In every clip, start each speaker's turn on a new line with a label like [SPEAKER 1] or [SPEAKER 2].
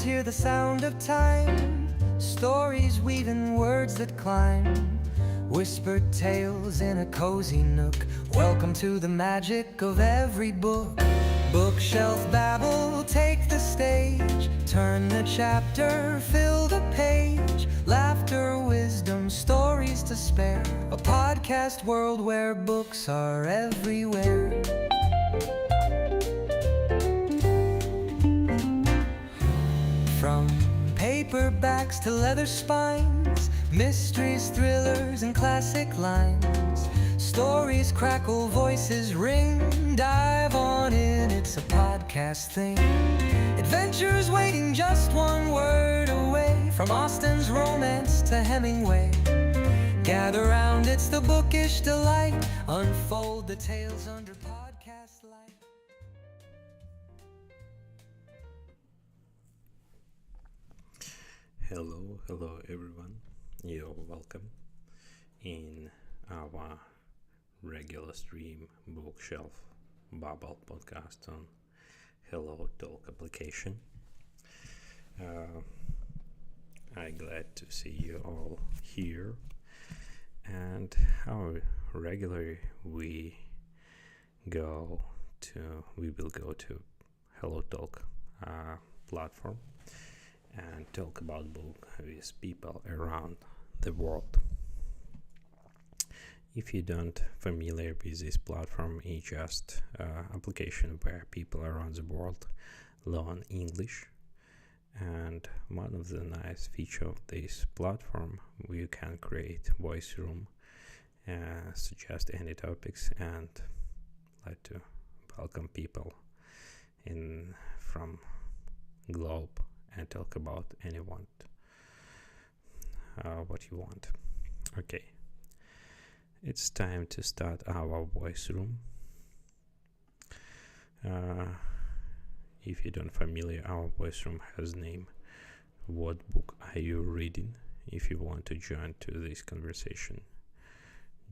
[SPEAKER 1] ears hear the sound of time, stories weaving words that climb, whispered tales in a cozy nook. Welcome to the magic of every book. Bookshelf babble, take the stage, turn the chapter, fill the page. Laughter, wisdom, stories to spare, a podcast world where books are everywhere. From paperbacks to leather spines, mysteries, thrillers, and classic lines. Stories crackle, voices ring, dive on in, it's a podcast thing. Adventures waiting just one word away, from Austen's romance to Hemingway. Gather round, it's the bookish delight, unfold the tales under podcast light.
[SPEAKER 2] Hello everyone. You're welcome in our regular stream Bookshelf Babble podcast on HelloTalk application. I'm glad to see you all here, and how regularly we will go to HelloTalk platform and talk about book with people around the world. If you don't familiar with this platform, it's just application where people around the world learn English. And one of the nice feature of this platform, you can create voice room, suggest any topics, and like to welcome people in from globe and talk about what you want. Okay, it's time to start our voice room. If you don't familiar, our voice room has name "What book are you reading?" If you want to join to this conversation,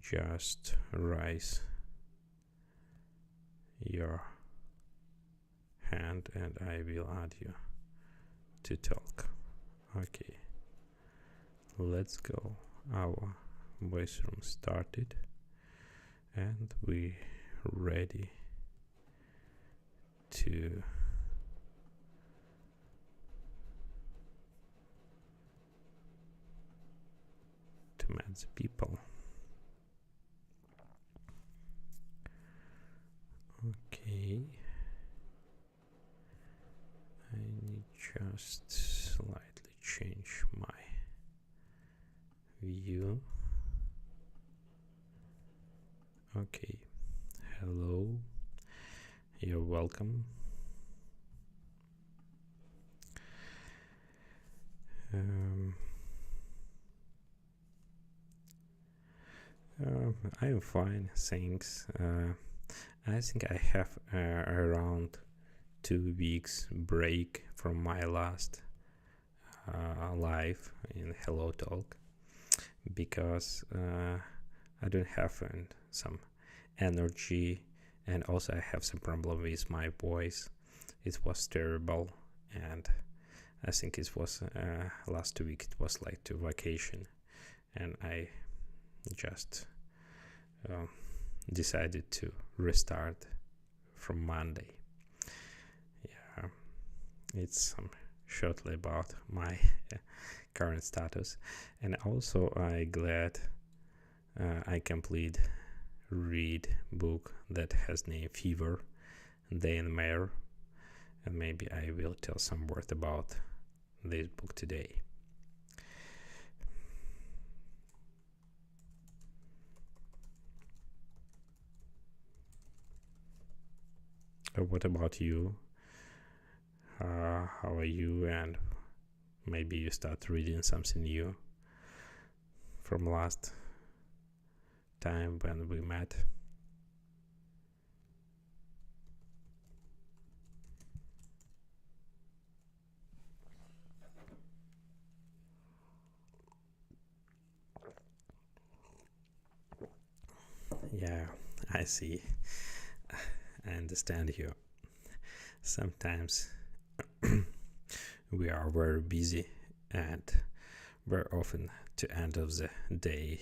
[SPEAKER 2] just raise your hand and I will add you to talk. Okay, let's go. Our voice room started and we ready to meet the people. Okay, I need just slightly change my view. Okay, hello, you're welcome. I'm fine, thanks. I think I have around 2 weeks break from my last live in HelloTalk, because I don't have some energy, and also I have some problem with my voice. It was terrible, and I think it was last week it was like to vacation, and I just decided to restart from Monday. Yeah, it's shortly about my current status, and also I glad I complete read book that has name Fever, Day and Mayor, and maybe I will tell some word about this book today. What about you? How are you? And maybe you start reading something new from last time when we met. Yeah, I see. I understand you. Sometimes we are very busy, and very often to end of the day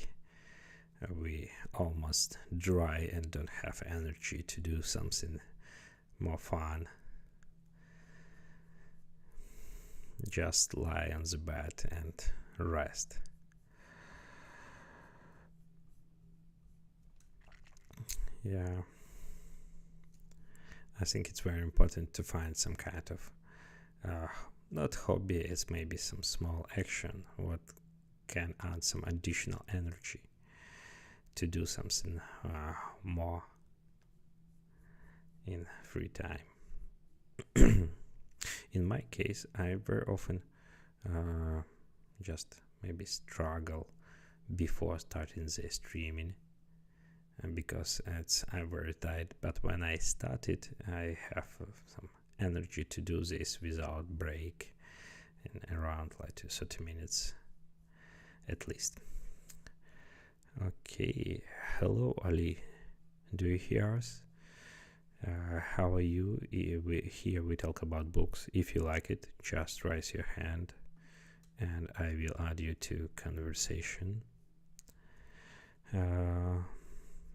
[SPEAKER 2] we almost dry and don't have energy to do something more fun. Just lie on the bed and rest. Yeah, I think it's very important to find some kind of not hobby, it's maybe some small action what can add some additional energy to do something more in free time. In my case, I very often just maybe struggle before starting the streaming, and because I'm very tired. But when I started, I have some energy to do this without break, in around like 30 minutes at least. Okay, hello Ali, do you hear us? How are you? Here we talk about books. If you like it, just raise your hand and I will add you to conversation.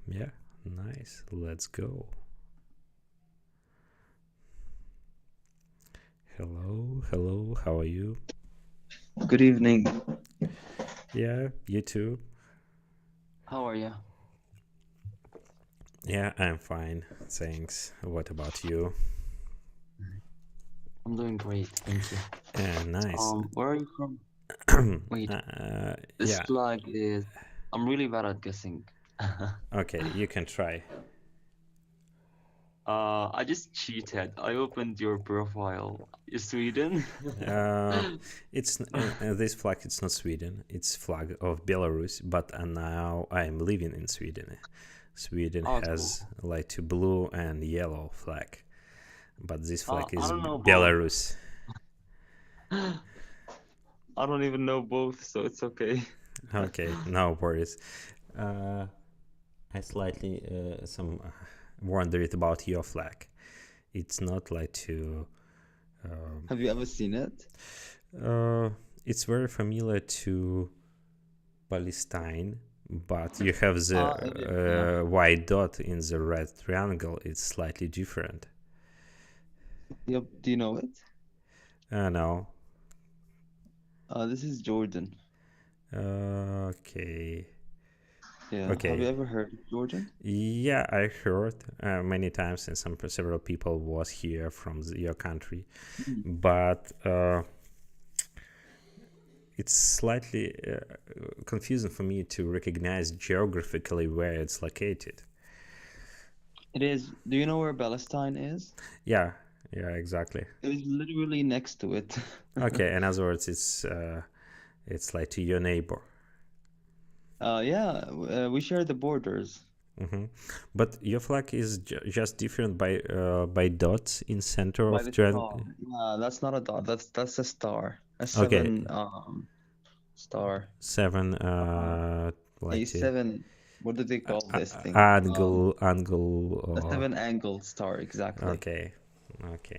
[SPEAKER 2] Yeah, nice. Let's go. Hello, how are you?
[SPEAKER 3] Good evening.
[SPEAKER 2] Yeah, you too.
[SPEAKER 3] How are you?
[SPEAKER 2] Yeah, I'm fine. Thanks. What about you?
[SPEAKER 3] I'm doing great, thank you.
[SPEAKER 2] Nice.
[SPEAKER 3] Where are you from? Wait, this
[SPEAKER 2] Yeah,
[SPEAKER 3] flag is. I'm really bad at guessing.
[SPEAKER 2] okay, you can try.
[SPEAKER 3] I just cheated. I opened your profile. Is Sweden?
[SPEAKER 2] It's this flag. It's not Sweden. It's flag of Belarus. But now I'm living in Sweden. Sweden
[SPEAKER 3] Oh,
[SPEAKER 2] has
[SPEAKER 3] cool.
[SPEAKER 2] like a blue and yellow flag, but this flag
[SPEAKER 3] I
[SPEAKER 2] is
[SPEAKER 3] don't know both.
[SPEAKER 2] Belarus.
[SPEAKER 3] I don't even know both, so it's okay.
[SPEAKER 2] Okay, no worries. I slightly some wondered about your flag. It's not like to.
[SPEAKER 3] Have you ever seen it?
[SPEAKER 2] It's very familiar to Palestine, but you have
[SPEAKER 3] It is, yeah.
[SPEAKER 2] the white dot in the red triangle. It's slightly different.
[SPEAKER 3] Yep. Do you know it?
[SPEAKER 2] No.
[SPEAKER 3] This is Jordan.
[SPEAKER 2] Okay.
[SPEAKER 3] Yeah. Have you
[SPEAKER 2] Okay.
[SPEAKER 3] ever heard of Jordan?
[SPEAKER 2] Yeah, I heard many times, and several people was here from your country,
[SPEAKER 3] Mm.
[SPEAKER 2] but it's slightly confusing for me to recognize geographically where it's located.
[SPEAKER 3] It is. Do you know where Palestine is?
[SPEAKER 2] Yeah, exactly.
[SPEAKER 3] It is literally next to it.
[SPEAKER 2] Okay, in other words, it's like to your neighbor.
[SPEAKER 3] Yeah, we share the borders
[SPEAKER 2] Hmm. But your flag is just different by dots in center
[SPEAKER 3] by
[SPEAKER 2] of
[SPEAKER 3] the
[SPEAKER 2] trend.
[SPEAKER 3] star. That's not a dot. That's a star. A
[SPEAKER 2] Okay,
[SPEAKER 3] seven star.
[SPEAKER 2] seven
[SPEAKER 3] Uh, a
[SPEAKER 2] like
[SPEAKER 3] seven. What do they call this thing?
[SPEAKER 2] angle
[SPEAKER 3] A
[SPEAKER 2] or
[SPEAKER 3] seven angled star, exactly.
[SPEAKER 2] okay, okay.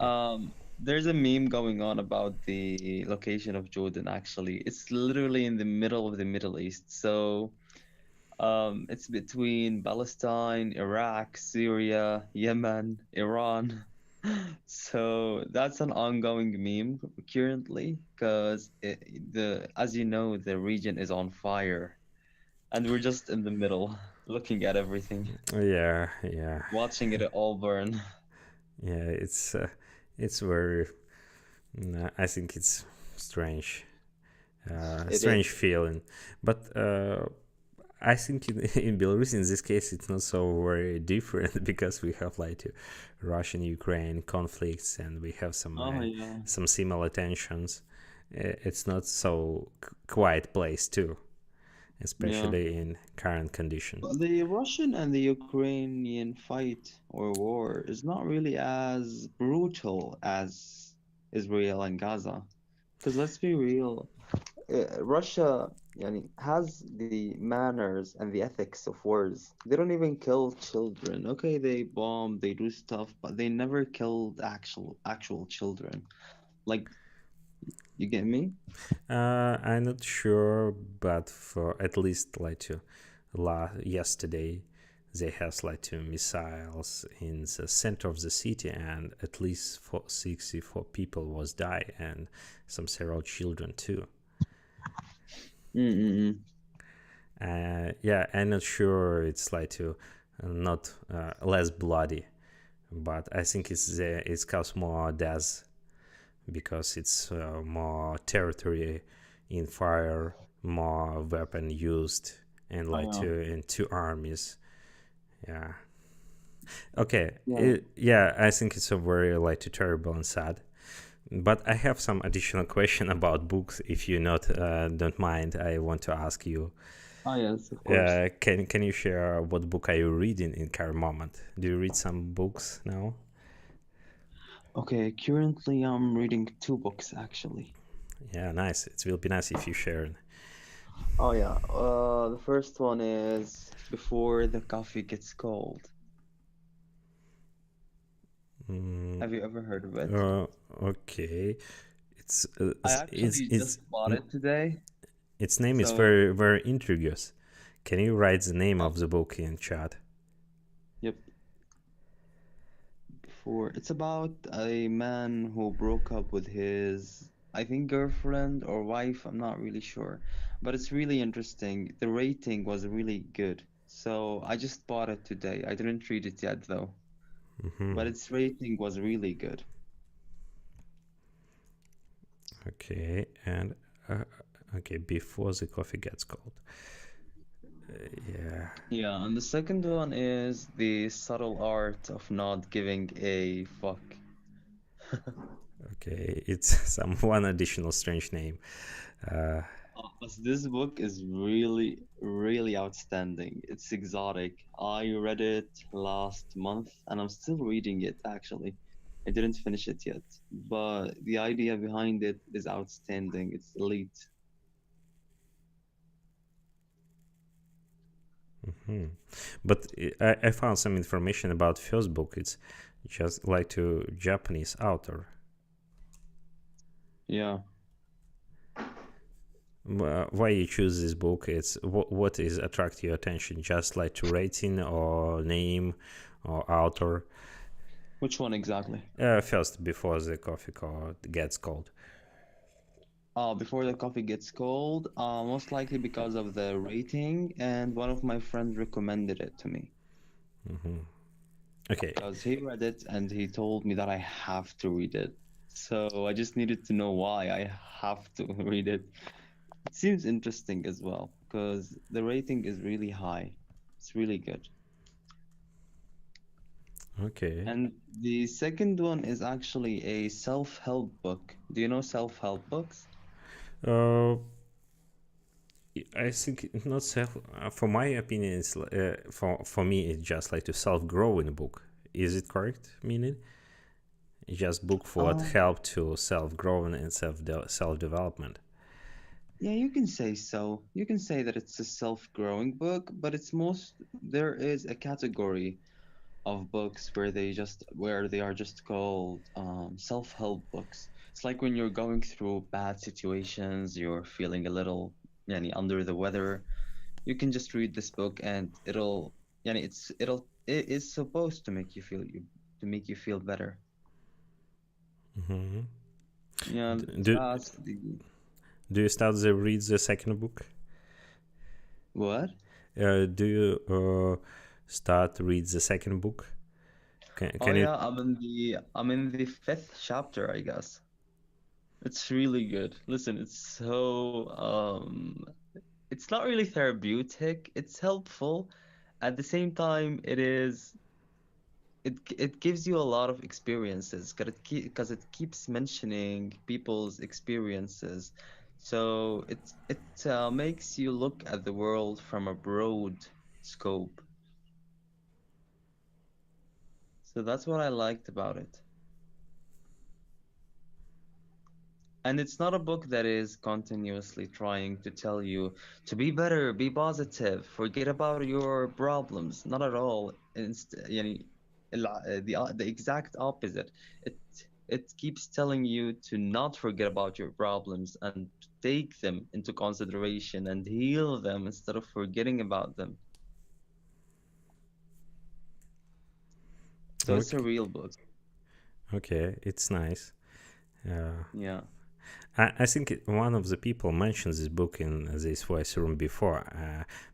[SPEAKER 3] There's a meme going on about the location of Jordan, actually. It's literally in the middle of the Middle East. So, it's between Palestine, Iraq, Syria, Yemen, Iran. So that's an ongoing meme currently, because as you know, the region is on fire, and we're just in the middle, looking at everything,
[SPEAKER 2] Yeah, yeah,
[SPEAKER 3] watching it all burn.
[SPEAKER 2] yeah. It's very. I think it's strange,
[SPEAKER 3] It
[SPEAKER 2] strange
[SPEAKER 3] is.
[SPEAKER 2] feeling, but I think in Belarus, in this case, it's not so very different because we have like Russian-Ukraine conflicts, and we have
[SPEAKER 3] Oh yeah,
[SPEAKER 2] some similar tensions. It's not so quiet place too,
[SPEAKER 3] yeah.
[SPEAKER 2] especially in current condition.
[SPEAKER 3] But the Russian and the Ukrainian fight or war is not really as brutal as Israel and Gaza. Because let's be real, Russia has the manners and the ethics of wars. They don't even kill children. Okay, they bomb, they do stuff, but they never killed actual children. Like You get me?
[SPEAKER 2] I'm not sure, but for at least like to yesterday, they have like two missiles in the center of the city, and at least 64 people was die, and some several children too.
[SPEAKER 3] Mm-mm-mm.
[SPEAKER 2] Yeah, I'm not sure it's like to not less bloody, but I think it's cause more deaths because it's more territory in fire, more weapon used, and
[SPEAKER 3] Oh
[SPEAKER 2] like
[SPEAKER 3] yeah.
[SPEAKER 2] two armies. Yeah. Okay.
[SPEAKER 3] Yeah.
[SPEAKER 2] Yeah, I think it's a very like terrible and sad. But I have some additional question about books. If you not don't mind, I want to ask you.
[SPEAKER 3] Oh yes, of course.
[SPEAKER 2] Can you share what book are you reading in current moment? Do you read some books now?
[SPEAKER 3] Okay, currently I'm reading two books actually.
[SPEAKER 2] Yeah, nice. It will be nice if you share.
[SPEAKER 3] Oh yeah. The first one is Before the Coffee Gets Cold.
[SPEAKER 2] Mm,
[SPEAKER 3] Have you ever heard of it?
[SPEAKER 2] uh, okay. It's
[SPEAKER 3] I actually
[SPEAKER 2] it's
[SPEAKER 3] just bought it today.
[SPEAKER 2] its name is
[SPEAKER 3] So,
[SPEAKER 2] very intriguous. Can you write the name
[SPEAKER 3] oh,
[SPEAKER 2] of the book in chat?
[SPEAKER 3] yep. Before it's about a man who broke up with his, I think, girlfriend or wife. I'm not really sure, but it's really interesting. The rating was really good. So I just bought it today. I didn't read it yet though, but its rating was really good.
[SPEAKER 2] Okay, and uh, okay, before the coffee gets cold. Yeah.
[SPEAKER 3] Yeah, and the second one is The Subtle Art of Not Giving a Fuck.
[SPEAKER 2] Okay, it's some one additional strange name. Uh,
[SPEAKER 3] But this book is really, really outstanding. It's exotic. I read it last month and I'm still reading it actually. I didn't finish it yet, but the idea behind it is outstanding. It's elite.
[SPEAKER 2] but I found some information about first book. It's just like to Japanese author.
[SPEAKER 3] Yeah.
[SPEAKER 2] Why you choose this book? It's what is attract your attention? Just like to rating or name or author.
[SPEAKER 3] Which one exactly?
[SPEAKER 2] First, before the coffee gets cold.
[SPEAKER 3] Before the coffee gets cold, most likely because of the rating, and one of my friends recommended it to me.
[SPEAKER 2] Okay.
[SPEAKER 3] Because he read it and he told me that I have to read it. So I just needed to know why I have to read it. It seems interesting as well because the rating is really high. It's really good.
[SPEAKER 2] Okay.
[SPEAKER 3] And the second one is actually a self-help book. Do you know self-help books?
[SPEAKER 2] Uh, I think it's not self. For my opinion, it's for me it's just like to self grow in a book. Is it correct? Meaning, it's just book for what
[SPEAKER 3] Um,
[SPEAKER 2] help to self growing and self development.
[SPEAKER 3] yeah, you can say so. You can say that it's a self-growing book, but there is a category of books where they are just called self-help books. It's like when you're going through bad situations, you're feeling a little under the weather, you can just read this book and it is supposed to make you feel better.
[SPEAKER 2] Hmm.
[SPEAKER 3] Yeah,
[SPEAKER 2] Do
[SPEAKER 3] that's the
[SPEAKER 2] do you start the read the second book?
[SPEAKER 3] what?
[SPEAKER 2] Do you start read the second book?
[SPEAKER 3] Oh
[SPEAKER 2] Can you?
[SPEAKER 3] yeah, I'm in the fifth chapter, I guess. It's really good. Listen, it's not really therapeutic. It's helpful. At the same time, it gives you a lot of experiences because it keeps mentioning people's experiences. So it makes you look at the world from a broad scope. So that's what I liked about it. And it's not a book that is continuously trying to tell you to be better, be positive, forget about your problems. Not at all. يعني the exact opposite. It It keeps telling you to not forget about your problems and to take them into consideration and heal them instead of forgetting about them. So it's a
[SPEAKER 2] Okay,
[SPEAKER 3] real book.
[SPEAKER 2] okay, it's nice. Uh,
[SPEAKER 3] Yeah.
[SPEAKER 2] I think one of the people mentioned this book in this voice room before,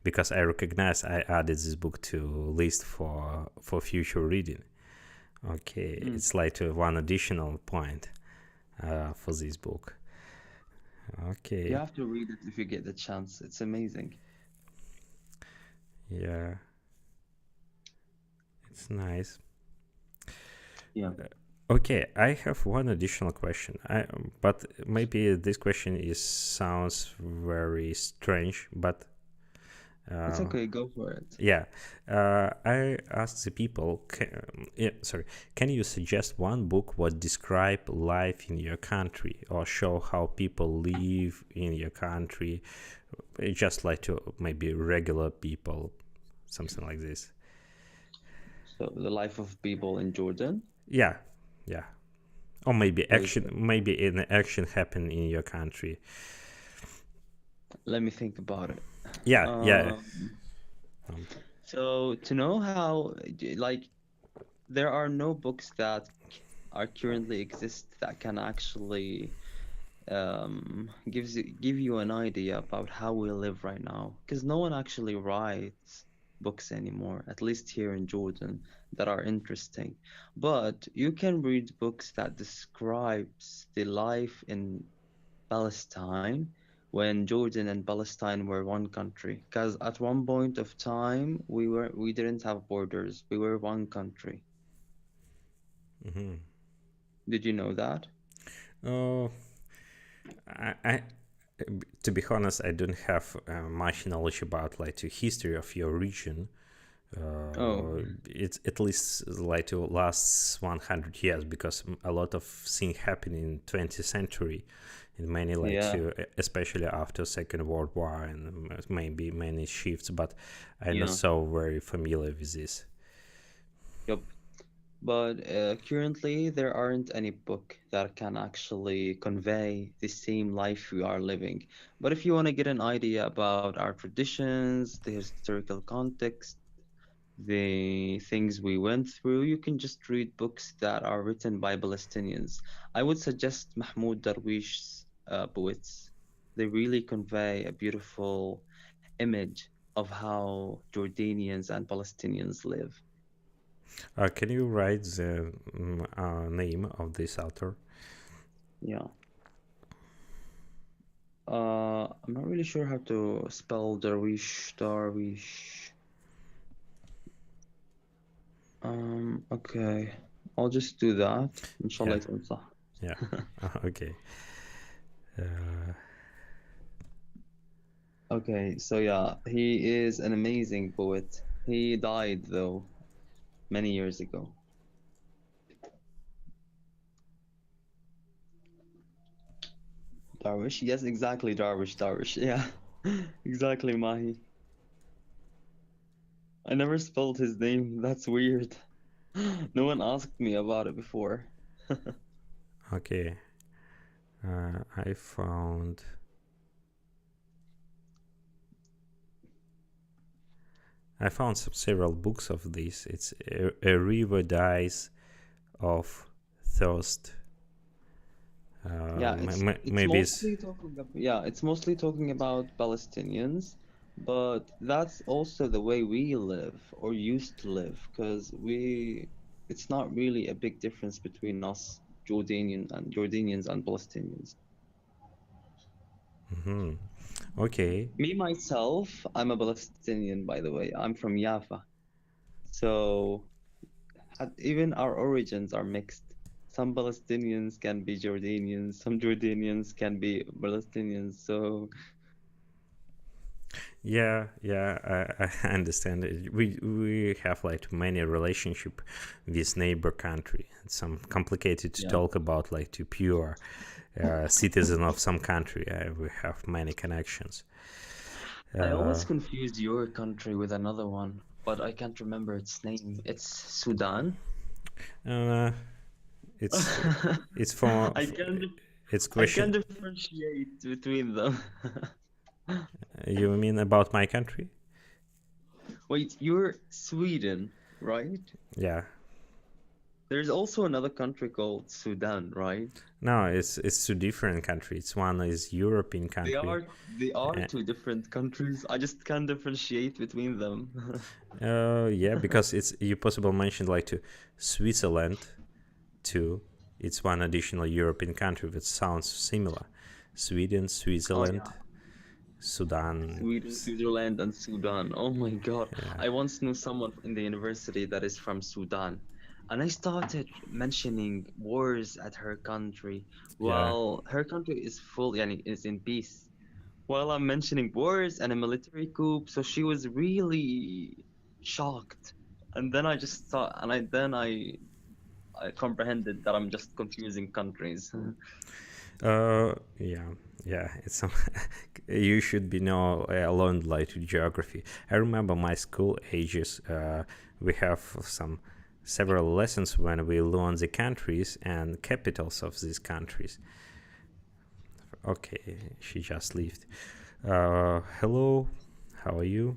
[SPEAKER 2] because I recognize I added this book to list for future reading. Okay,
[SPEAKER 3] Mm.
[SPEAKER 2] it's like one additional point for this book.
[SPEAKER 3] You
[SPEAKER 2] Okay,
[SPEAKER 3] have to read it if you get the chance. It's amazing.
[SPEAKER 2] yeah, it's nice.
[SPEAKER 3] Yeah.
[SPEAKER 2] Okay, I have one additional question. But maybe this question is sounds very strange, but
[SPEAKER 3] It's
[SPEAKER 2] uh,
[SPEAKER 3] okay, go for it.
[SPEAKER 2] yeah, I asked the people. Yeah, sorry, can you suggest one book what describe life in your country or show how people live in your country, just like to maybe regular people, something like this.
[SPEAKER 3] So, the life of people in Jordan.
[SPEAKER 2] Yeah, yeah, or maybe
[SPEAKER 3] Wait,
[SPEAKER 2] action, maybe an action happen in your country.
[SPEAKER 3] let me think about it.
[SPEAKER 2] Yeah, yeah.
[SPEAKER 3] Um,
[SPEAKER 2] Um,
[SPEAKER 3] so to know how, like, there are no books that are currently exist that can actually give you an idea about how we live right now, because no one actually writes books anymore, at least here in Jordan, that are interesting. But you can read books that describes the life in Palestine when Jordan and Palestine were one country. Because at one point of time we didn't have borders. We were one country.
[SPEAKER 2] mhm.
[SPEAKER 3] Did you know that?
[SPEAKER 2] Oh, I to be honest, I don't have much knowledge about like the history of your region.
[SPEAKER 3] Oh,
[SPEAKER 2] It's at least like to last 100 years because a lot of things happen in 20th century in many like
[SPEAKER 3] yeah,
[SPEAKER 2] to especially after Second World War and maybe many shifts, but I'm not
[SPEAKER 3] yeah,
[SPEAKER 2] so very familiar with this.
[SPEAKER 3] yep. But currently, there aren't any book that can actually convey the same life we are living. But if you want to get an idea about our traditions, the historical context, the things we went through, you can just read books that are written by Palestinians. I would suggest Mahmoud Darwish's poets. They really convey a beautiful image of how Jordanians and Palestinians live.
[SPEAKER 2] Can you write the name of this author?
[SPEAKER 3] Yeah. I'm not really sure how to spell Darwish. Okay. I'll just do that.
[SPEAKER 2] Yeah,
[SPEAKER 3] Inshallah يكون صح.
[SPEAKER 2] yeah. Okay. Uh,
[SPEAKER 3] Okay, so yeah, he is an amazing poet. He died though many years ago. Darwish? Yes, exactly, Darwish. Yeah, exactly, Mahi. I never spelled his name. That's weird. No one asked me about it before.
[SPEAKER 2] okay. I found some several books of this. It's a river dies of thirst.
[SPEAKER 3] Yeah, it's
[SPEAKER 2] Maybe it's
[SPEAKER 3] mostly it's mostly talking about Palestinians, but that's also the way we live or used to live, because it's not really a big difference between us, Jordanians and Palestinians.
[SPEAKER 2] mhm. Okay.
[SPEAKER 3] Me myself, I'm a Palestinian, by the way. I'm from Jaffa, so even our origins are mixed. Some Palestinians can be Jordanians, some Jordanians can be Palestinians. So
[SPEAKER 2] Yeah, yeah, I understand it. We have like many relationship with neighbor country. It's some complicated to
[SPEAKER 3] yeah.
[SPEAKER 2] talk about like to pure citizen of some country. We have many connections.
[SPEAKER 3] I
[SPEAKER 2] Uh,
[SPEAKER 3] always confuse your country with another one, but I can't remember its name. It's Sudan.
[SPEAKER 2] uh, It's it's for,
[SPEAKER 3] I can
[SPEAKER 2] it's
[SPEAKER 3] I
[SPEAKER 2] question.
[SPEAKER 3] can differentiate between them.
[SPEAKER 2] You mean about my country?
[SPEAKER 3] Wait, you're Sweden, right?
[SPEAKER 2] Yeah.
[SPEAKER 3] There's also another country called Sudan, right?
[SPEAKER 2] No, it's two different countries. One is European
[SPEAKER 3] They
[SPEAKER 2] country.
[SPEAKER 3] are they are
[SPEAKER 2] Uh,
[SPEAKER 3] two different countries. I just can't differentiate between them.
[SPEAKER 2] yeah, because it's you possible mentioned like to Switzerland too. It's one additional European country that sounds similar. Sweden,
[SPEAKER 3] Oh yeah.
[SPEAKER 2] Switzerland, Sudan.
[SPEAKER 3] Sweden, Switzerland, and Sudan. Oh my God.
[SPEAKER 2] Yeah,
[SPEAKER 3] I once knew someone in the university that is from Sudan. And I started mentioning wars at her country.
[SPEAKER 2] yeah.
[SPEAKER 3] While her country is full, yani, is in peace. While I'm mentioning wars and a military coup, so she was really shocked. And then I just thought, and I comprehended that I'm just confusing countries.
[SPEAKER 2] Yeah, yeah. It's some. You should be know learned like to geography. I remember my school ages. We have some several lessons when we learn the countries and capitals of these countries. Okay, she just left. Hello, how are you?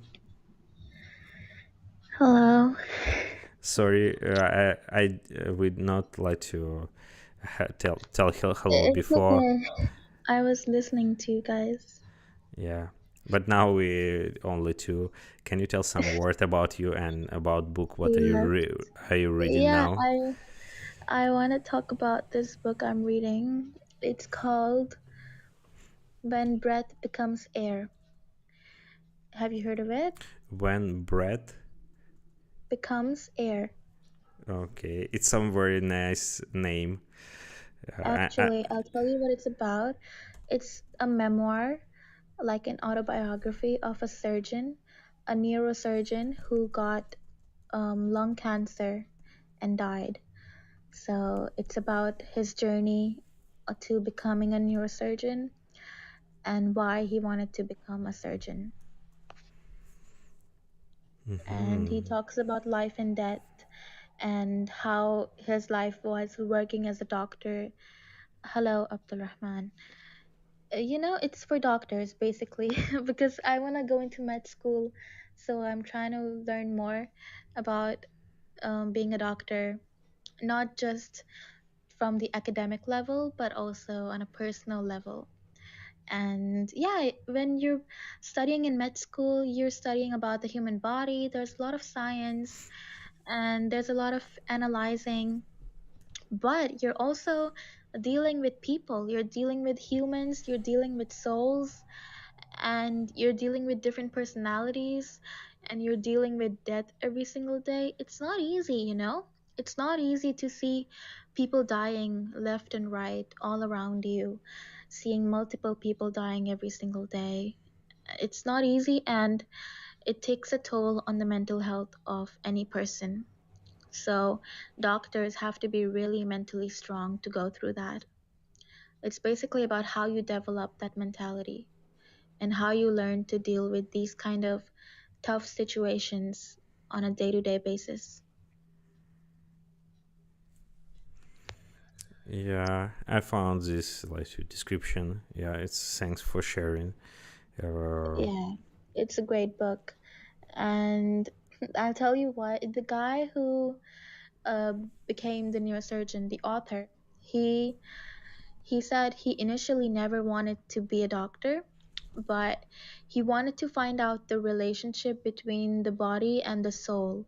[SPEAKER 4] Hello.
[SPEAKER 2] Sorry, I would not like to tell her hello
[SPEAKER 4] It's
[SPEAKER 2] before.
[SPEAKER 4] okay. I was listening to you guys.
[SPEAKER 2] Yeah, but now we only two. Can you tell some word about you and about book? What
[SPEAKER 4] Yes.
[SPEAKER 2] are you reading
[SPEAKER 4] Yeah,
[SPEAKER 2] now?
[SPEAKER 4] I want to talk about this book I'm reading. It's called When Breath Becomes Air. Have you heard of it?
[SPEAKER 2] When bread.
[SPEAKER 4] Becomes Air.
[SPEAKER 2] Okay, it's some very nice name. I,
[SPEAKER 4] Actually, I'll tell you what it's about. It's a memoir, like an autobiography of a surgeon, a neurosurgeon who got lung cancer and died. So it's about his journey to becoming a neurosurgeon and why he wanted to become a surgeon. And he
[SPEAKER 2] hmm.
[SPEAKER 4] talks about life and death and how his life was working as a doctor. Hello, Abdulrahman. It's for doctors basically because I want to go into med school. So I'm trying to learn more about being a doctor, not just from the academic level, but also on a personal level. And yeah, when you're studying in med school, you're studying about the human body. There's a lot of science and there's a lot of analyzing, but you're also dealing with people. You're dealing with humans, you're dealing with souls, and you're dealing with different personalities, and you're dealing with death every single day. It's not easy. It's not easy to see people dying left and right all around you, seeing multiple people dying every single day. It's not easy, and it takes a toll on the mental health of any person. So, doctors have to be really mentally strong to go through that. It's basically about how you develop that mentality and how you learn to deal with these kind of tough situations on a day-to-day basis.
[SPEAKER 2] Yeah, I found this like description. Yeah, it's thanks for sharing. Uh,
[SPEAKER 4] Yeah, it's a great book. And I'll tell you what, the guy who uh, became the neurosurgeon, the author, he he said he initially never wanted to be a doctor, but he wanted to find out the relationship between the body and the soul.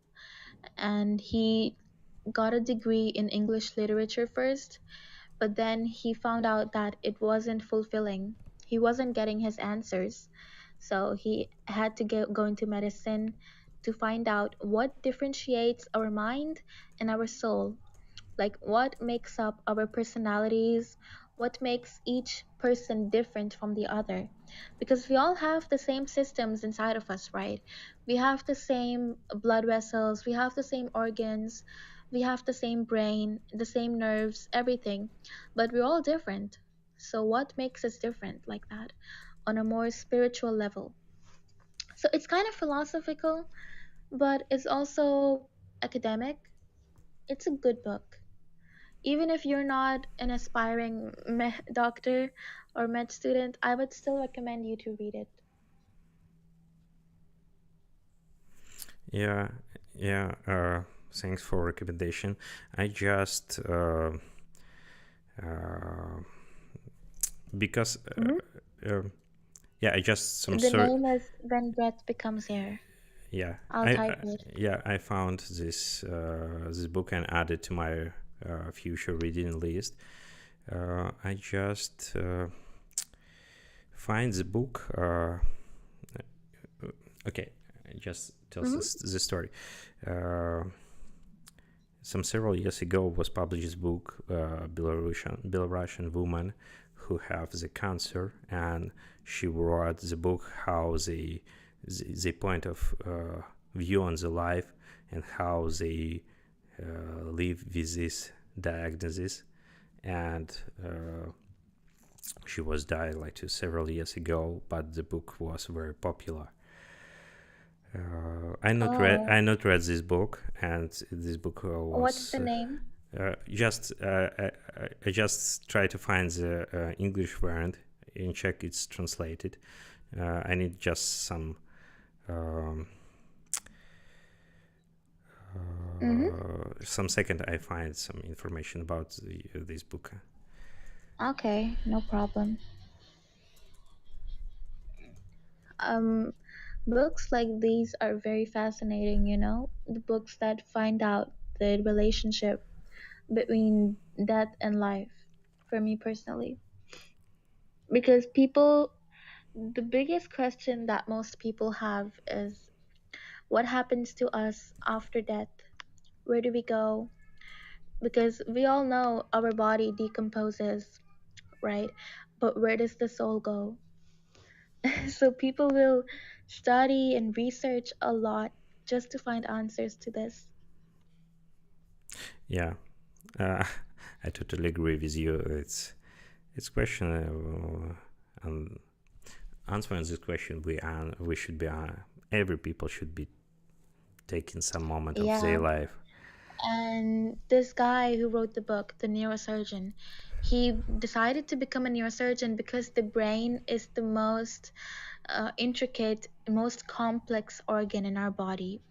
[SPEAKER 4] And he got a degree in English literature first, but then he found out that it wasn't fulfilling. He wasn't getting his answers. So he had to go into medicine to find out what differentiates our mind and our soul, like what makes up our personalities, what makes each person different from the other. Because we all have the same systems inside of us, right? We have the same blood vessels, we have the same organs, we have the same brain, the same nerves, everything, but we're all different. So what makes us different like that on a more spiritual level? So it's kind of philosophical, but it's also academic. It's a good book. Even if you're not an aspiring doctor or med student, I would still recommend you to read it.
[SPEAKER 2] Yeah, yeah. Thanks for recommendation. I just uh, because
[SPEAKER 4] Mhm.
[SPEAKER 2] yeah, I just some
[SPEAKER 4] The
[SPEAKER 2] sort.
[SPEAKER 4] name is When Breath Becomes Air.
[SPEAKER 2] Yeah,
[SPEAKER 4] I'll type it.
[SPEAKER 2] yeah, I found this book and added to my future reading list. I just find the book. Okay, I just tells
[SPEAKER 4] Hmm.
[SPEAKER 2] the story. Uh, some several years ago was published this book, Belarusian woman who have the cancer, and she wrote the book how the point of view on the life and how they live with this diagnosis. And she was died like several years ago, but the book was very popular.
[SPEAKER 4] Oh,
[SPEAKER 2] I not read this book, and this book
[SPEAKER 4] what's
[SPEAKER 2] was
[SPEAKER 4] the name?
[SPEAKER 2] just I just try to find the English variant and check it's translated. I need just um,
[SPEAKER 4] Mm-hmm.
[SPEAKER 2] some second. I find some information about this book.
[SPEAKER 4] Okay, no problem. Um, Books like these are very fascinating, you know? The books that find out the relationship between death and life, for me personally. Because the biggest question that most people have is what happens to us after death? Where do we go? Because we all know our body decomposes, right? But where does the soul go? So people will study and research a lot just to find answers to this.
[SPEAKER 2] Yeah, I totally agree with you. It's question and answering this question we should be every people should be taking some moment of their
[SPEAKER 4] Yeah.
[SPEAKER 2] life.
[SPEAKER 4] And this guy who wrote the book, the neurosurgeon, he decided to become a neurosurgeon because the brain is the most intricate, most complex organ in our body.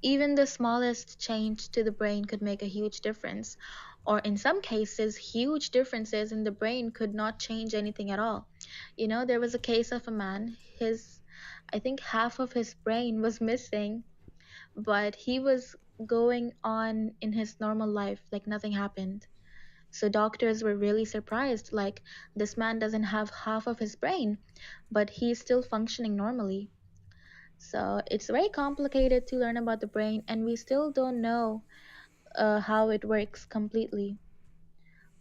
[SPEAKER 4] Even the smallest change to the brain could make a huge difference. Or in some cases, huge differences in the brain could not change anything at all. You know, there was a case of a man, I think half of his brain was missing, but he was going on in his normal life like nothing happened. So doctors were really surprised, like, this man doesn't have half of his brain, but he's still functioning normally. So it's very complicated to learn about the brain, and we still don't know how it works completely.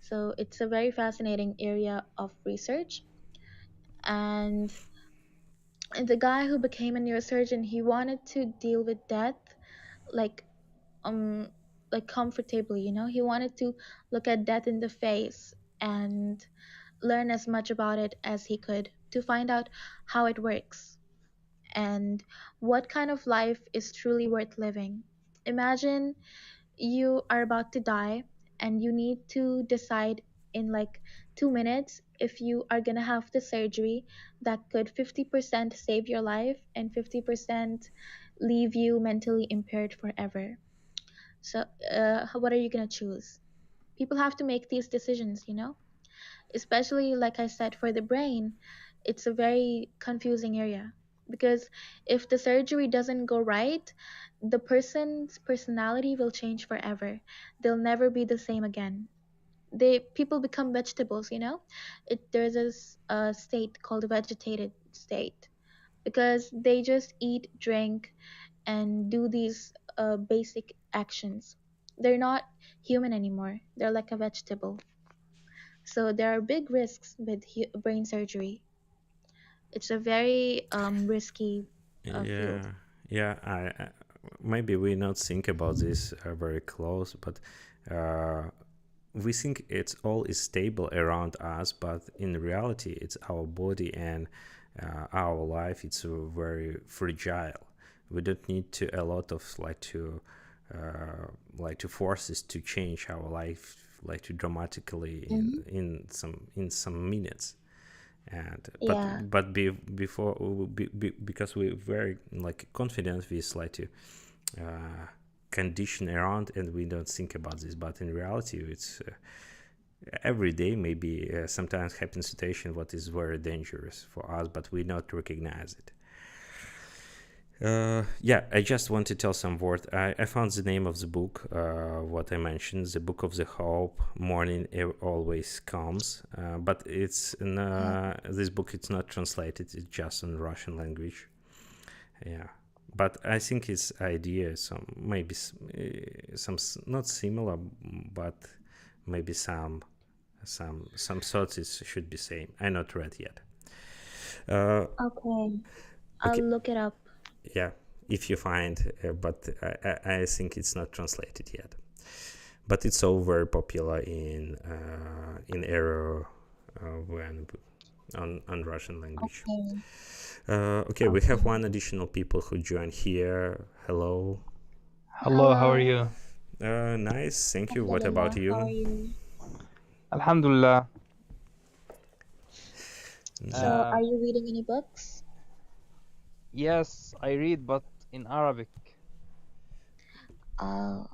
[SPEAKER 4] So it's a very fascinating area of research. And the guy who became a neurosurgeon, he wanted to deal with death like um like comfortably, you know. He wanted to look at death in the face and learn as much about it as he could to find out how it works and what kind of life is truly worth living. Imagine you are about to die and you need to decide in like 2 minutes if you are gonna have the surgery that could 50% save your life and 50% leave you mentally impaired forever. So, what are you gonna choose? People have to make these decisions, you know? Especially, like I said, for the brain, it's a very confusing area because if the surgery doesn't go right, the person's personality will change forever. They'll never be the same again. People become vegetables, you know? There's a state called a vegetated state because they just eat, drink, and do these basic actions. They're not human anymore. They're like a vegetable. So there are big risks with brain surgery. It's a very risky field.
[SPEAKER 2] Yeah, yeah. I maybe we not think about this very close, but uh, we think it's all is stable around us, but in reality, it's our body and our life. It's very fragile. We don't need to a lot of like to forces to change our like to dramatically
[SPEAKER 4] Hmm.
[SPEAKER 2] in some minutes. And
[SPEAKER 4] Yeah.
[SPEAKER 2] before because we're very like confident, we like to uh, condition around and we don't think about this, but in reality it's every day maybe sometimes happens situation what is very dangerous for us, but we not recognize it. Yeah, I just want to tell some word. I found the name of the book, what I mentioned, the Book of the Hope. Morning always comes, but it's in
[SPEAKER 4] Oh,
[SPEAKER 2] this book. It's not translated. It's just in Russian language. Yeah, but I think its idea is some maybe not similar, but maybe some thoughts is, should be same. I not read yet. Uh,
[SPEAKER 4] okay. I'll
[SPEAKER 2] okay,
[SPEAKER 4] look it up.
[SPEAKER 2] yeah, if you find, but I think it's not translated yet. But it's so very popular in era when on Russian language.
[SPEAKER 4] Okay.
[SPEAKER 2] Okay, we have
[SPEAKER 4] Okay.
[SPEAKER 2] one additional people who joined here. Hello.
[SPEAKER 5] Hello, how are
[SPEAKER 4] Hello.
[SPEAKER 5] you?
[SPEAKER 2] Nice, thank you. What about
[SPEAKER 4] Alhamdulillah. How are
[SPEAKER 2] you?
[SPEAKER 4] you?
[SPEAKER 5] Alhamdulillah.
[SPEAKER 4] So,
[SPEAKER 5] Uh,
[SPEAKER 4] are you reading any books?
[SPEAKER 5] yes, I read, but in Arabic.
[SPEAKER 4] Oh,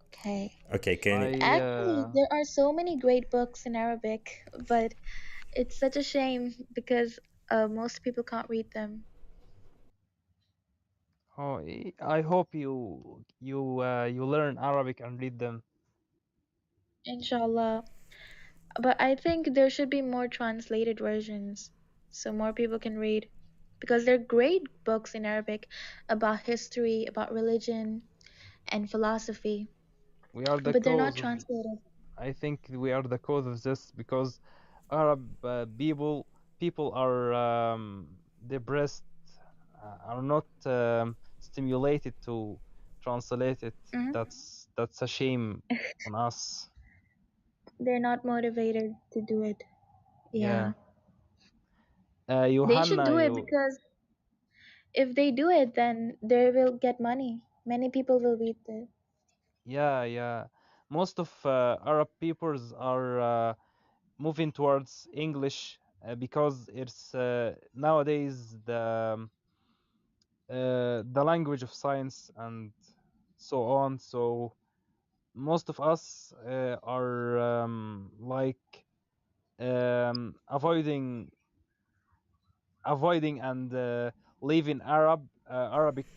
[SPEAKER 4] okay.
[SPEAKER 2] Okay, can you,
[SPEAKER 5] I
[SPEAKER 4] Actually, there are so many great books in Arabic, but it's such a shame because most people can't read them.
[SPEAKER 5] I hope you learn Arabic and read them.
[SPEAKER 4] Inshallah. But I think there should be more translated versions so more people can read because they're great books in Arabic about history, about religion, and philosophy,
[SPEAKER 5] We are the
[SPEAKER 4] but they're not
[SPEAKER 5] cause of.
[SPEAKER 4] translated.
[SPEAKER 5] I think we are the cause of this because Arab people are depressed, are not stimulated to translate it.
[SPEAKER 4] Mhm.
[SPEAKER 5] That's a shame on us.
[SPEAKER 4] They're not motivated to do it.
[SPEAKER 5] Yeah.
[SPEAKER 4] Yeah. They should
[SPEAKER 5] Johanna,
[SPEAKER 4] do it
[SPEAKER 5] you.
[SPEAKER 4] because if they do it, then they will get money. Many people will read it.
[SPEAKER 5] Yeah, yeah. Most of Arab peoples are moving towards English because it's nowadays the language of science and so on. So most of us are like avoiding and leaving Arabic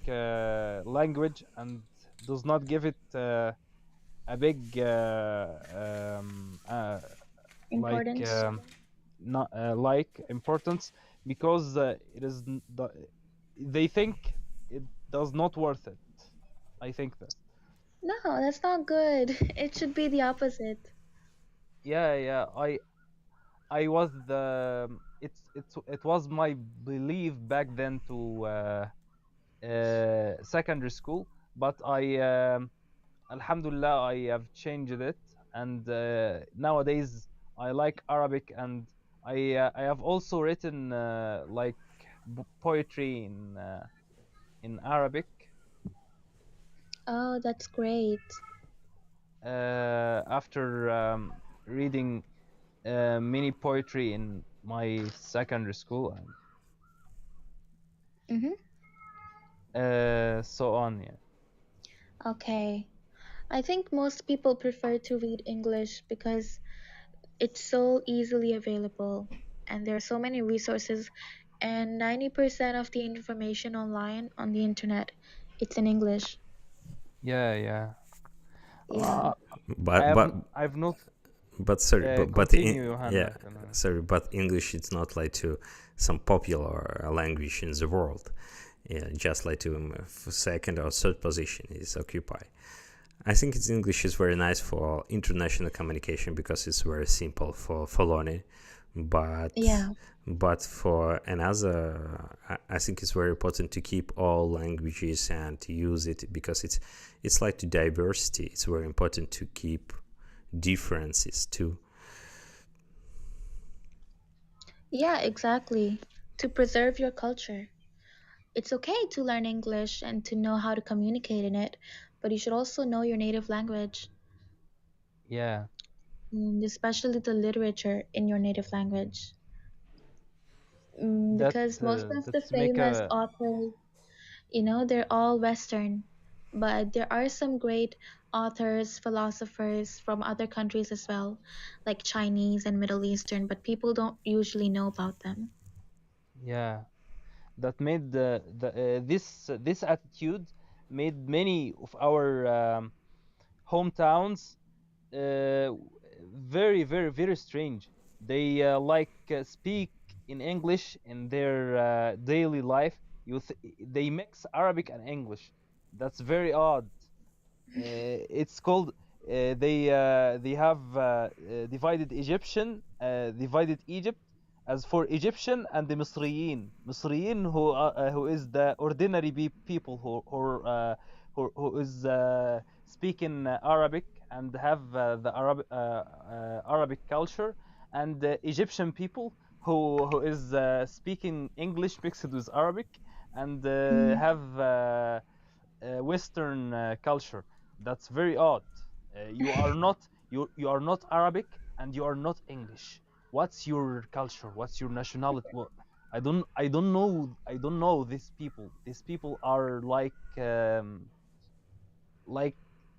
[SPEAKER 5] language and does not give it a big like
[SPEAKER 4] Importance?
[SPEAKER 5] not like importance because they think it does not worth it. I think that.
[SPEAKER 4] No, that's not good. It should be the opposite.
[SPEAKER 5] Yeah, yeah. I was it was my belief back then to secondary school, but Alhamdulillah, I have changed it, and nowadays I like Arabic, and I have also written like poetry in Arabic
[SPEAKER 4] Oh, that's great.
[SPEAKER 5] after reading many poetry in my secondary school and
[SPEAKER 4] Mm-hmm.
[SPEAKER 5] so on. Yeah,
[SPEAKER 4] Okay. I think most people prefer to read English because it's so easily available and there are so many resources and 90% of the information online on the internet it's in English.
[SPEAKER 5] yeah, yeah.
[SPEAKER 4] Yeah.
[SPEAKER 2] but but
[SPEAKER 5] I've not
[SPEAKER 2] sorry,
[SPEAKER 5] continue,
[SPEAKER 2] yeah,
[SPEAKER 5] Johanna.
[SPEAKER 2] sorry, but English it's not like to some popular language in the world. Yeah, just like to second or third position is occupy. I think it's English is very nice for international communication because it's very simple for learning, but
[SPEAKER 4] Yeah.
[SPEAKER 2] for another, I think it's very important to keep all languages and to use it because it's like to diversity. It's very important to keep differences too.
[SPEAKER 4] Yeah, exactly. To preserve your culture. It's okay to learn English and to know how to communicate in it, but you should also know your native language.
[SPEAKER 5] Yeah.
[SPEAKER 4] and especially the literature in your native language. Because most of the
[SPEAKER 5] That's make
[SPEAKER 4] famous
[SPEAKER 5] a
[SPEAKER 4] authors, you know, they're all Western, but there are some great authors, philosophers from other countries as well, like Chinese and Middle Eastern, but people don't usually know about them.
[SPEAKER 5] yeah, that made this attitude made many of our hometowns uh, very strange. They speak in English in their daily life. They mix Arabic and English. That's very odd. It's called they have divided divided Egypt as for Egyptian and the Misriyin who is the ordinary people who is speaking Arabic and have the Arabic culture, and the Egyptian people who is speaking English mixed with Arabic and
[SPEAKER 4] Mm.
[SPEAKER 5] have Western culture. That's very odd. You are not Arabic and you are not English. What's your culture? What's your nationality? What? I don't know these people. These people are like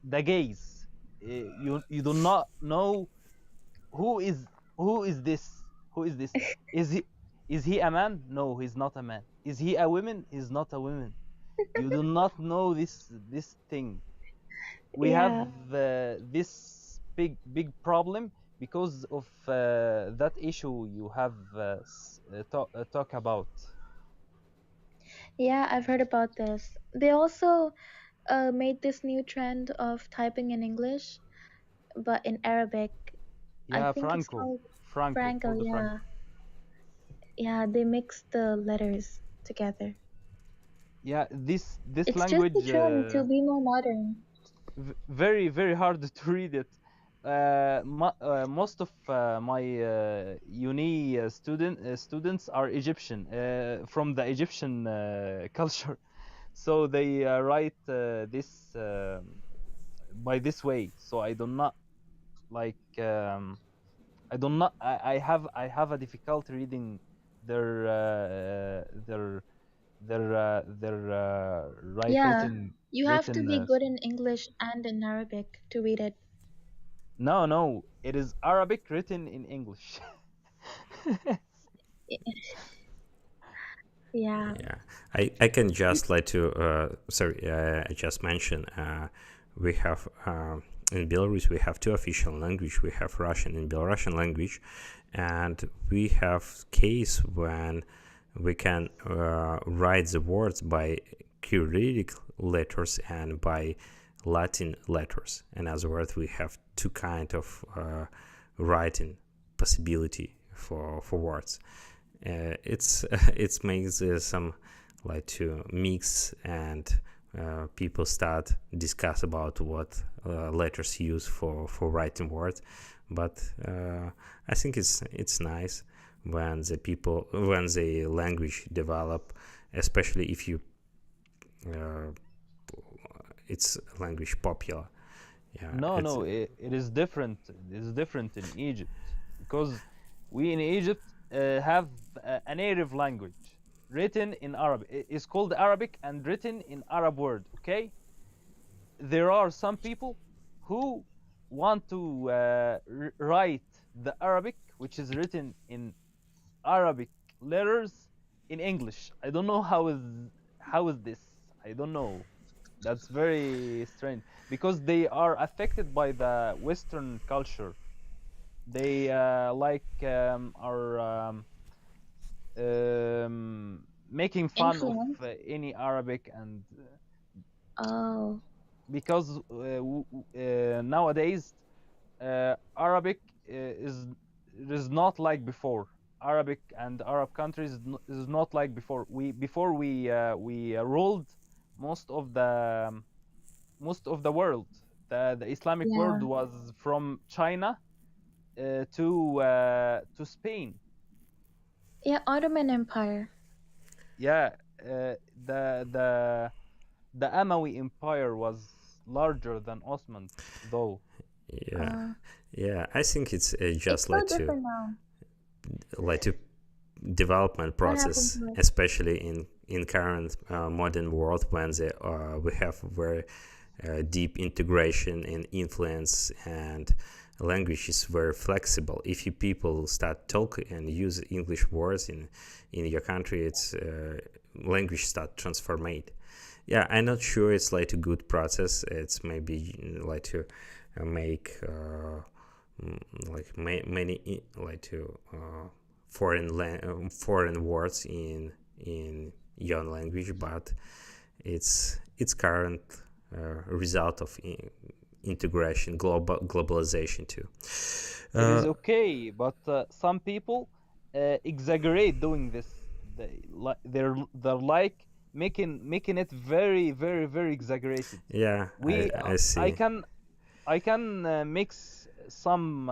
[SPEAKER 5] the gays. You do not know who is who is this? Who is this? Is he is he a man? No, he's not a man. Is he a woman? He's not a woman. You do not know this thing. We have
[SPEAKER 4] Yeah,
[SPEAKER 5] this big problem because of that issue you have talk about.
[SPEAKER 4] yeah, I've heard about this. They also made this new trend of typing in English, but in Arabic. I
[SPEAKER 5] Yeah,
[SPEAKER 4] think it's called Franco.
[SPEAKER 5] Called the Franco.
[SPEAKER 4] Yeah, yeah, they mix the letters together.
[SPEAKER 5] Yeah, this
[SPEAKER 4] It's just a
[SPEAKER 5] language
[SPEAKER 4] trend to be more modern.
[SPEAKER 5] very hard to read it. Most of my uni students are Egyptian from the Egyptian culture, so they write this by this way. So I do not like I do not I have a difficulty reading their
[SPEAKER 4] Yeah,
[SPEAKER 5] written
[SPEAKER 4] you have to
[SPEAKER 5] written
[SPEAKER 4] be good in English and in Arabic to read it.
[SPEAKER 5] no, it is Arabic written in English.
[SPEAKER 4] Y- Yeah,
[SPEAKER 2] Yeah, I can
[SPEAKER 5] We-
[SPEAKER 2] just let you. Sorry, I just mentioned we have in Belarus we have two official language. We have Russian and Belarusian language, and we have case when we can write the words by Cyrillic letters and by Latin letters. In other words, we have two kind of writing possibility for words. It's it makes some like to mix and people start discuss about what letters use for writing words, but I think it's nice when the language develop, especially if you uh, it's language popular. Yeah, it's
[SPEAKER 5] no, it is different. It is different in Egypt because we in Egypt have a native language written in Arabic. It's called Arabic and written in Arab word. Okay, there are some people who want to write the Arabic, which is written in Arabic letters in English. I don't know how is this. I don't know. That's very strange because they are affected by the Western culture. They are making fun of
[SPEAKER 4] influence.
[SPEAKER 5] any Arabic and
[SPEAKER 4] Oh,
[SPEAKER 5] because nowadays Arabic is not like before. Arabic and Arab countries is not like before. We ruled most of the world. The Islamic world
[SPEAKER 4] yeah,
[SPEAKER 5] was from China to Spain.
[SPEAKER 4] yeah, Ottoman Empire.
[SPEAKER 5] Yeah, the the Umayyad Empire was larger than Ottoman, though.
[SPEAKER 2] Yeah, yeah. I think it's
[SPEAKER 4] It's
[SPEAKER 2] just
[SPEAKER 4] so different now.
[SPEAKER 2] to development
[SPEAKER 4] What happened
[SPEAKER 2] process,
[SPEAKER 4] to it?
[SPEAKER 2] especially in current modern world when we have very deep integration and influence, and language is very flexible. If you people start talking and use English words in your country, it's language start transformate. Yeah, I'm not sure it's like a good process. It's maybe like to make many like to foreign words in your language, but it's current result of integration, globalization too.
[SPEAKER 5] It is okay, but some people exaggerate doing this. They're like making it very, very, very exaggerated.
[SPEAKER 2] Yeah,
[SPEAKER 5] We
[SPEAKER 2] I see.
[SPEAKER 5] I can mix some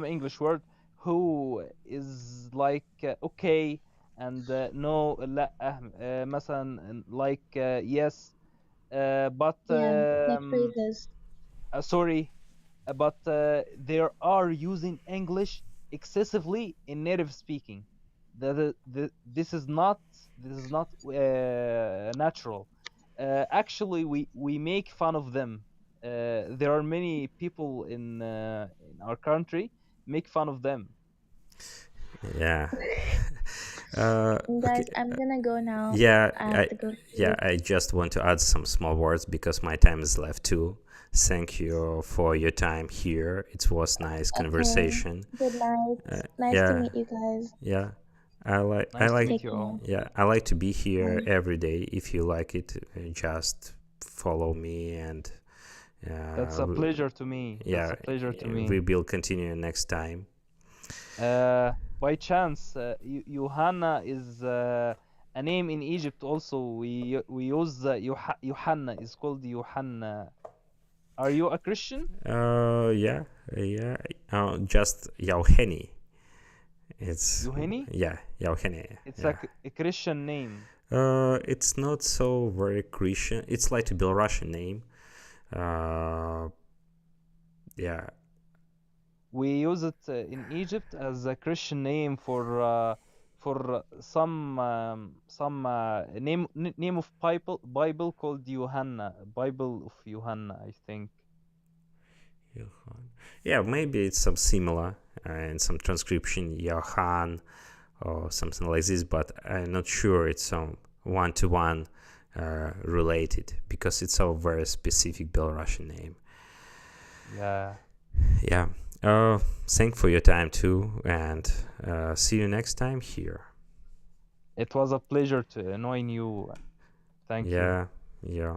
[SPEAKER 5] English word who is like okay and no لا مثلا like yes but
[SPEAKER 4] Yeah, like phrases.
[SPEAKER 5] sorry but they are using English excessively in native speaking. This is not natural. Actually, we make fun of them. There are many people in our country make fun of them.
[SPEAKER 2] Yeah.
[SPEAKER 4] Guys,
[SPEAKER 2] Okay.
[SPEAKER 4] I'm gonna go now.
[SPEAKER 2] Yeah,
[SPEAKER 4] I have to go
[SPEAKER 2] yeah.
[SPEAKER 4] sleep.
[SPEAKER 2] I just want to add some small words because my time is left too. Thank you for your time here. It was nice
[SPEAKER 4] Okay.
[SPEAKER 2] conversation.
[SPEAKER 4] Good night. Nice to
[SPEAKER 2] Yeah,
[SPEAKER 4] meet you guys.
[SPEAKER 2] yeah. I
[SPEAKER 5] Nice to
[SPEAKER 2] like
[SPEAKER 5] meet
[SPEAKER 4] Take
[SPEAKER 5] you
[SPEAKER 4] care.
[SPEAKER 5] all.
[SPEAKER 2] yeah, I like to be here
[SPEAKER 4] Bye.
[SPEAKER 2] every day. If you like it, just follow me, and
[SPEAKER 5] That's a pleasure to me. That's
[SPEAKER 2] yeah,
[SPEAKER 5] a pleasure to me.
[SPEAKER 2] we will continue next time.
[SPEAKER 5] By chance, Johanna is a name in Egypt also. We use Johanna is called Johanna. Are you a Christian?
[SPEAKER 2] Yeah, yeah. Just Yauheni. It's
[SPEAKER 5] Yohini?
[SPEAKER 2] yeah, Yauheni.
[SPEAKER 5] It's
[SPEAKER 2] Yeah.
[SPEAKER 5] a Christian name.
[SPEAKER 2] It's not so very Christian. It's like a Belarusian name. Yeah.
[SPEAKER 5] We use it in Egypt as a Christian name for some name of Bible called Johanna, Bible of Johanna, I think.
[SPEAKER 2] Yeah, maybe it's some similar in some transcription, Johan or something like this, but I'm not sure it's some one-to-one related because it's a very specific Belarusian name.
[SPEAKER 5] Yeah.
[SPEAKER 2] Yeah. Thank for your time too, and see you next time here.
[SPEAKER 5] It was a pleasure to knowing you. Thank you.
[SPEAKER 2] Yeah, yeah.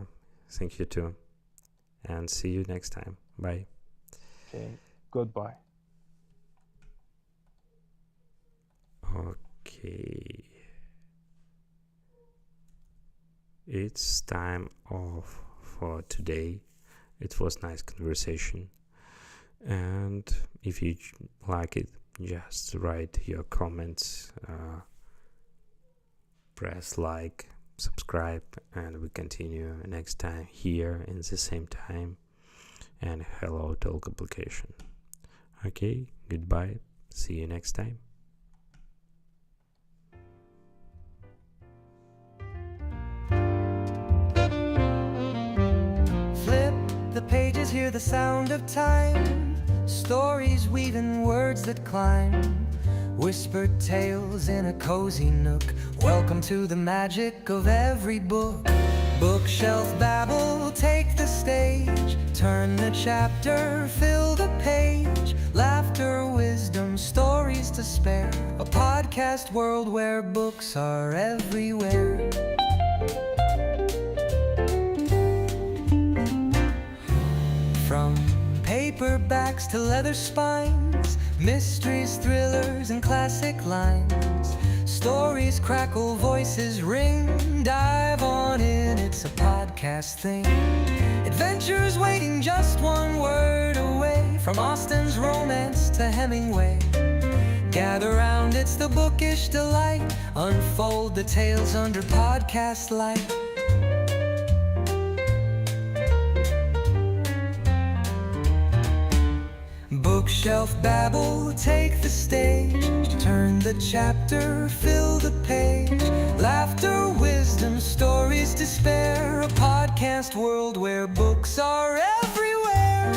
[SPEAKER 2] Thank you too, and see you next time. Bye.
[SPEAKER 5] Okay. Goodbye.
[SPEAKER 2] Okay. It's time off for today. It was nice conversation. And if you like it, just write your comments, press like, subscribe, and we continue next time here in the same time and HelloTalk application. Okay, goodbye. See you next time.
[SPEAKER 1] Flip the pages, hear the sound of time. Stories weaving words that climb. Whispered tales in a cozy nook. Welcome to the magic of every book. Bookshelf babble, take the stage. Turn the chapter, fill the page. Laughter, wisdom, stories to spare. A podcast world where books are everywhere. From paperbacks to leather spines, mysteries, thrillers, and classic lines. Stories crackle, voices ring. Dive on in, it's a podcast thing. Adventures waiting just one word away. From Austen's romance to Hemingway. Gather round, it's the bookish delight. Unfold the tales under podcast light. Bookshelf Babble, take the stage. Turn the chapter, fill the page. Laughter, wisdom, stories, despair. A podcast world where books are everywhere.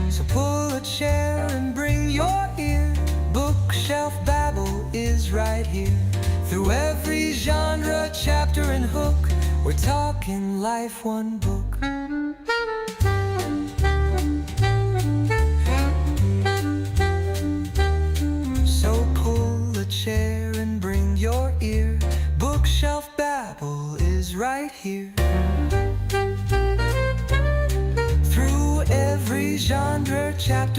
[SPEAKER 1] So pull a chair and bring your ear. Bookshelf Babble is right here. Through every genre, chapter, and hook, we're talking life, one book. So pull a chair and bring your ear. Bookshelf Babble is right here. Through every genre, chapter